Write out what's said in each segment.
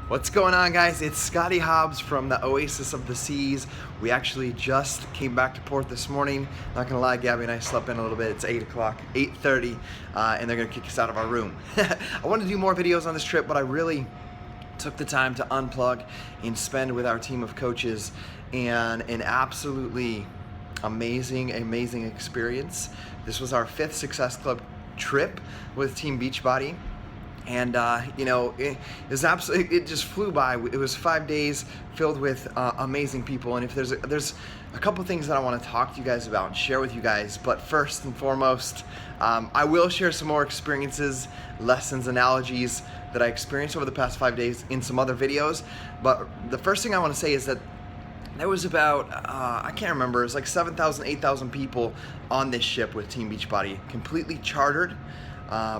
What's going on, guys? It's Scotty Hobbs from the Oasis of the Seas. We actually just came back to port this morning. Not gonna lie, Gabby and I slept in a little bit. It's 8 o'clock, 8:30, and they're gonna kick us out of our room. I want to do more videos on this trip, but I really took the time to unplug and spend with our team of coaches, and an absolutely amazing experience. This was our 5th Success Club trip with Team Beachbody. And it just flew by. It was 5 days filled with amazing people. And if there's a couple things that I want to talk to you guys about and share with you guys. But first and foremost, I will share some more experiences, lessons, analogies that I experienced over the past 5 days in some other videos. But the first thing I want to say is that there was about, I can't remember, it was like 7,000, 8,000 people on this ship with Team Beachbody, completely chartered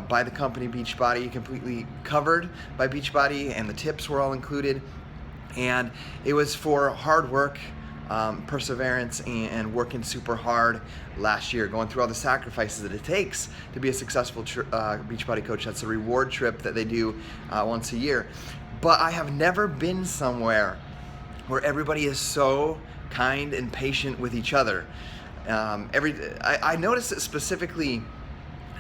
by the company Beachbody, completely covered by Beachbody, and the tips were all included. And it was for hard work, perseverance, and working super hard last year, going through all the sacrifices that it takes to be a successful Beachbody coach. That's a reward trip that they do once a year. But I have never been somewhere where everybody is so kind and patient with each other. I noticed it specifically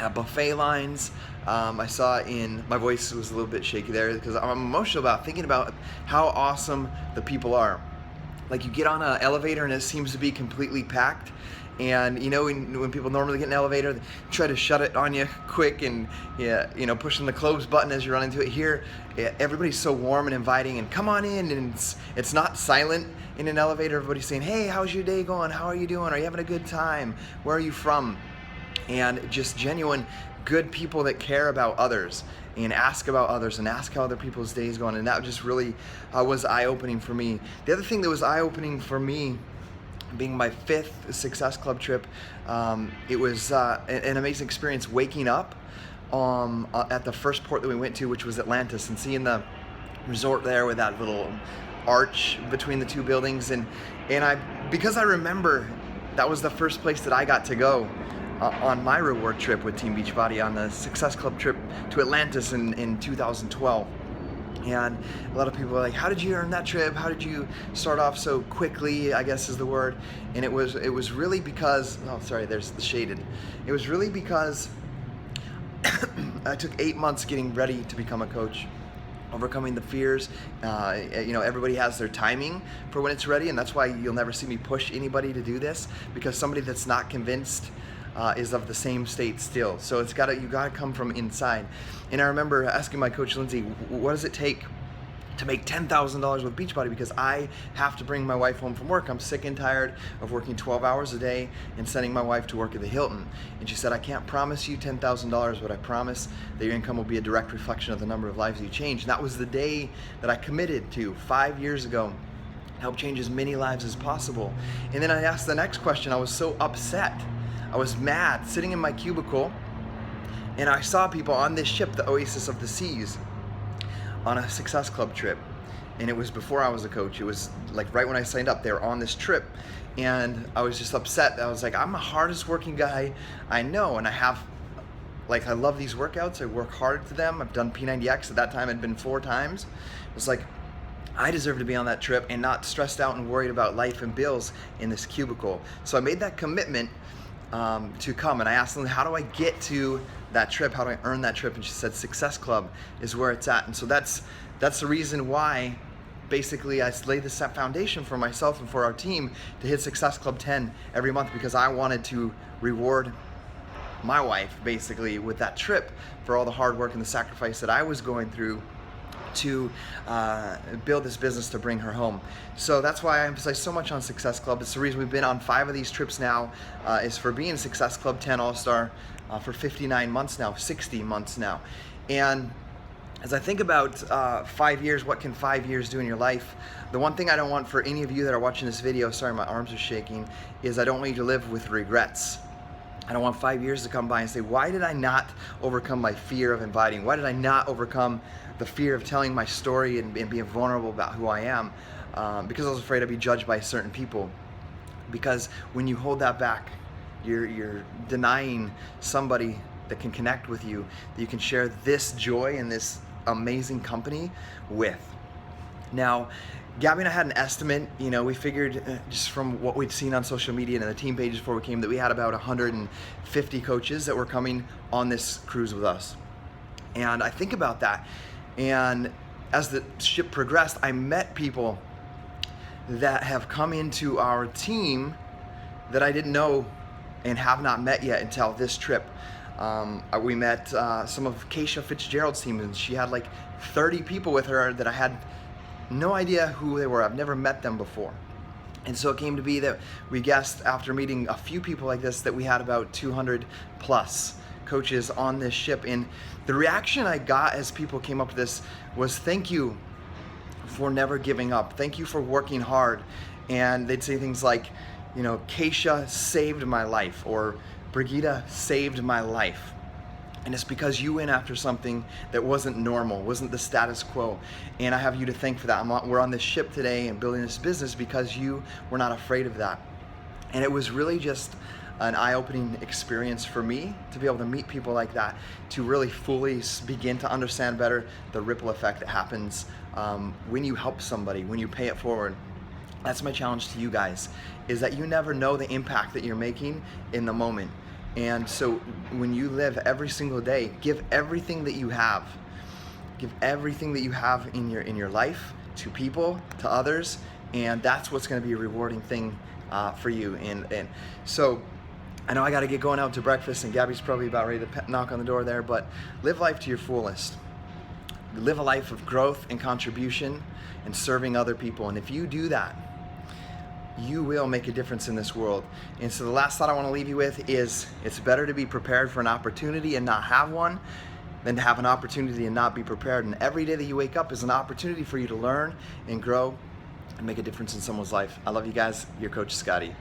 at buffet lines. I saw my voice was a little bit shaky there because I'm emotional about thinking about how awesome the people are. Like, you get on an elevator and it seems to be completely packed. And when people normally get in an elevator, they try to shut it on you quick and pushing the close button as you run into it. Here, everybody's so warm and inviting and come on in, and it's not silent in an elevator. Everybody's saying, hey, how's your day going? How are you doing? Are you having a good time? Where are you from? And just genuine good people that care about others and ask about others and ask how other people's days going. And that just really was eye-opening for me. The other thing that was eye-opening for me, being my 5th Success Club trip, it was an amazing experience waking up at the first port that we went to, which was Atlantis, and seeing the resort there with that little arch between the two buildings. And because I remember that was the first place that I got to go on my reward trip with Team Beachbody, on the Success Club trip to Atlantis in 2012. And a lot of people are like, how did you earn that trip? How did you start off so quickly, I guess is the word. And it was really because, oh, sorry, there's the shaded. It was really because I took 8 months getting ready to become a coach, overcoming the fears. Everybody has their timing for when it's ready, and that's why you'll never see me push anybody to do this, because somebody that's not convinced is of the same state still. So you gotta come from inside. And I remember asking my coach Lindsay, what does it take to make $10,000 with Beachbody? Because I have to bring my wife home from work. I'm sick and tired of working 12 hours a day and sending my wife to work at the Hilton. And she said, I can't promise you $10,000, but I promise that your income will be a direct reflection of the number of lives you change. And that was the day that I committed to 5 years ago. Help change as many lives as possible. And then I asked the next question. I was so upset. I was mad, sitting in my cubicle, and I saw people on this ship, the Oasis of the Seas, on a Success Club trip. And it was before I was a coach. It was like right when I signed up, they were on this trip. And I was just upset. I was like, I'm the hardest working guy I know, and I love these workouts. I work hard to them. I've done P90X. At that time, it had been 4 times. It was like, I deserve to be on that trip and not stressed out and worried about life and bills in this cubicle. So I made that commitment to come, and I asked them, how do I get to that trip? How do I earn that trip? And she said, Success Club is where it's at. And so that's the reason why basically I laid this foundation for myself and for our team to hit Success Club 10 every month, because I wanted to reward my wife basically with that trip for all the hard work and the sacrifice that I was going through to build this business to bring her home. So that's why I emphasize so much on Success Club. It's the reason we've been on 5 of these trips now, is for being Success Club 10 All-Star for 59 months now, 60 months now. And as I think about 5 years, what can 5 years do in your life? The one thing I don't want for any of you that are watching this video, sorry, my arms are shaking, is I don't want you to live with regrets. I don't want 5 years to come by and say, why did I not overcome my fear of inviting? Why did I not overcome the fear of telling my story and being vulnerable about who I am? Because I was afraid I'd be judged by certain people. Because when you hold that back, you're denying somebody that can connect with you, that you can share this joy and this amazing company with. Now, Gabby and I had an estimate. We figured just from what we'd seen on social media and the team pages before we came that we had about 150 coaches that were coming on this cruise with us. And I think about that, and as the ship progressed, I met people that have come into our team that I didn't know and have not met yet until this trip. We met some of Keisha Fitzgerald's team, and she had like 30 people with her that I had no idea who they were. I've never met them before. And so it came to be that we guessed, after meeting a few people like this, that we had about 200 plus coaches on this ship. And the reaction I got as people came up to this was, thank you for never giving up. Thank you for working hard. And they'd say things like, Keisha saved my life, or Brigitte saved my life. And it's because you went after something that wasn't normal, wasn't the status quo. And I have you to thank for that. We're on this ship today and building this business because you were not afraid of that. And it was really just an eye-opening experience for me to be able to meet people like that, to really fully begin to understand better the ripple effect that happens when you help somebody, when you pay it forward. That's my challenge to you guys, is that you never know the impact that you're making in the moment. And so when you live every single day, give everything that you have. Give everything that you have in your life to people, to others, and that's what's going to be a rewarding thing for you. And so I know I got to get going out to breakfast, and Gabby's probably about ready to knock on the door there, but live life to your fullest. Live a life of growth and contribution and serving other people. And if you do that, you will make a difference in this world. And so the last thought I want to leave you with is, it's better to be prepared for an opportunity and not have one than to have an opportunity and not be prepared. And every day that you wake up is an opportunity for you to learn and grow and make a difference in someone's life. I love you guys. Your coach, Scotty.